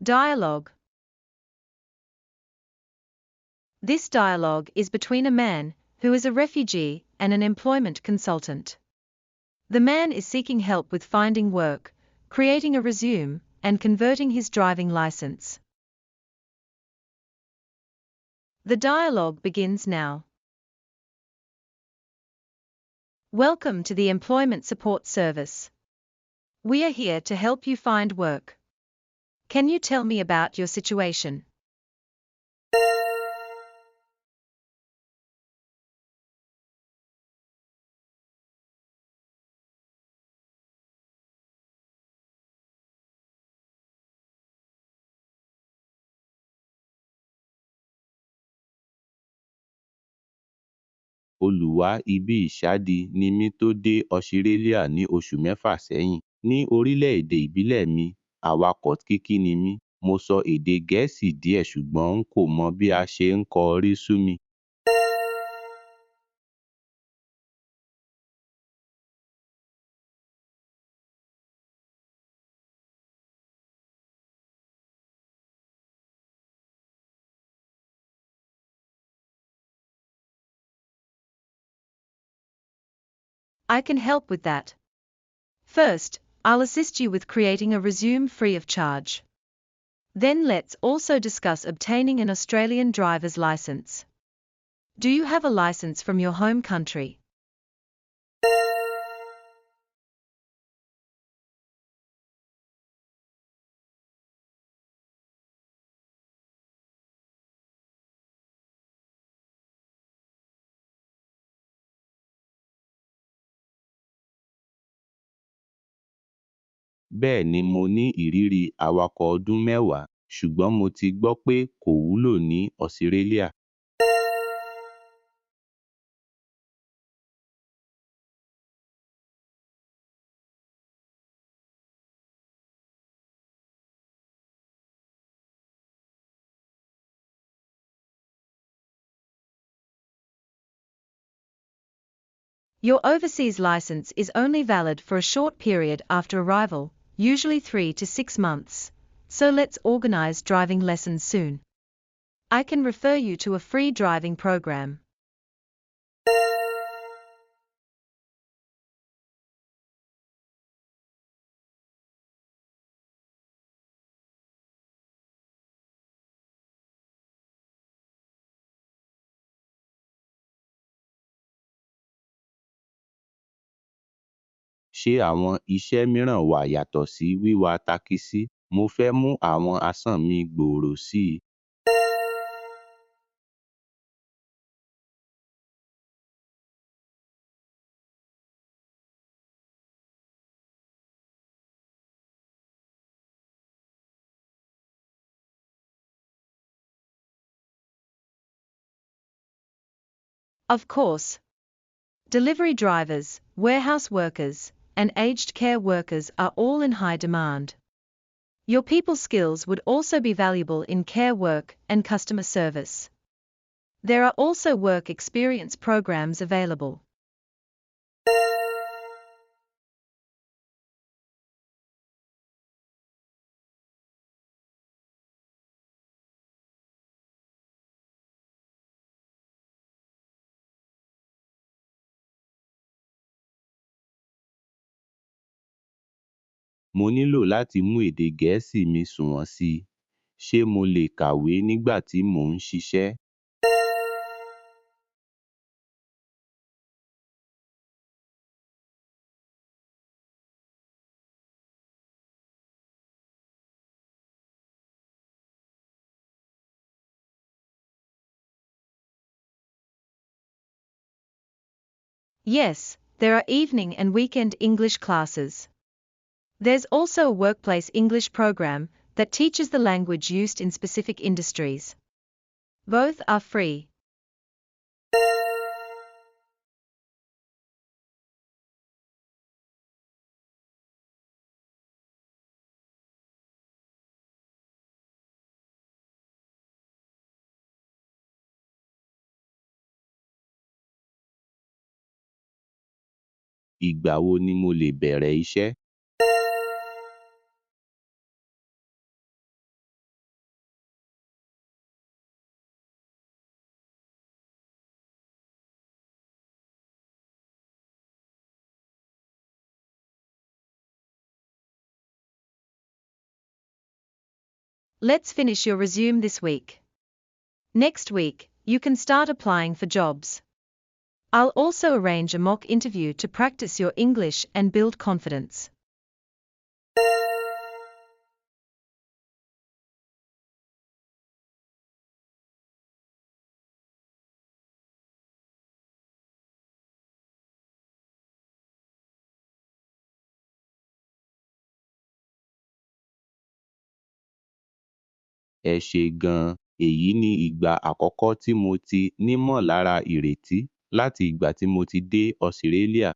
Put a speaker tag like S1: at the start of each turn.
S1: Dialogue. This dialogue is between a man, who is a refugee, and an employment consultant. The man is seeking help with finding work, creating a resume, and converting his driving license. The dialogue begins now. Welcome to the Employment Support Service. We are here to help you find work. Can you tell me about your situation?
S2: Olùwá ibi ìsádi ni mí tó dé Ọsirélíà ní oṣù mẹ́fà sẹ́yìn. Ní orílẹ̀-èdè ìbílẹ̀ mi, awakọ̀ kíkí ni mí. Mo sọ èdè Gẹ̀ẹ́sì díẹ̀ ṣùgbọ́n n kò mọ bí a ṣe ń kọ rísúmì.
S1: I can help with that. First, I'll assist you with creating a resume free of charge. Then let's also discuss obtaining an Australian driver's license. Do you have a license from your home country?
S2: Bẹ́ẹ̀ni mo ní ìrírí awakọ̀ ọdún mẹ́wàá, ṣùgbọ́n mo ti gbọ́ pé kò wúlò ní Ọsirélíà.
S1: Your overseas license is only valid for a short period after arrival, usually 3 to 6 months, so let's organize driving lessons soon. I can refer you to a free driving program.
S2: Ṣé àwọn iṣẹ́ mìíràn wà yàtọ̀ sí wíwa takisí? Mo fẹ́ mú àwọn asán mi gbòòrò sí i.
S1: Of course. Delivery drivers, warehouse workers, and aged care workers are all in high demand. Your people skills would also be valuable in care work and customer service. There are also work experience programs available.
S2: Mo nílò láti mú èdè Gẹ̀ẹ́sì mi sunwọ̀n sí i. Ṣé mo lè kàwé nígbà tí mò ń ṣiṣẹ́?
S1: Yes, there are evening and weekend English classes. There's also a workplace English program that teaches the language used in specific industries. Both are free.
S2: Ìgbà wo ni mo lè bẹ̀rẹ̀ iṣẹ́?
S1: Let's finish your resume this week. Next week, you can start applying for jobs. I'll also arrange a mock interview to practice your English and build confidence.
S2: Ẹ ṣé gan-an, èyí ni ìgbà àkọ́kọ́ tí mo ti nímọ̀lára ìrètí láti ìgbà tí mo ti dé Ọsirélíà.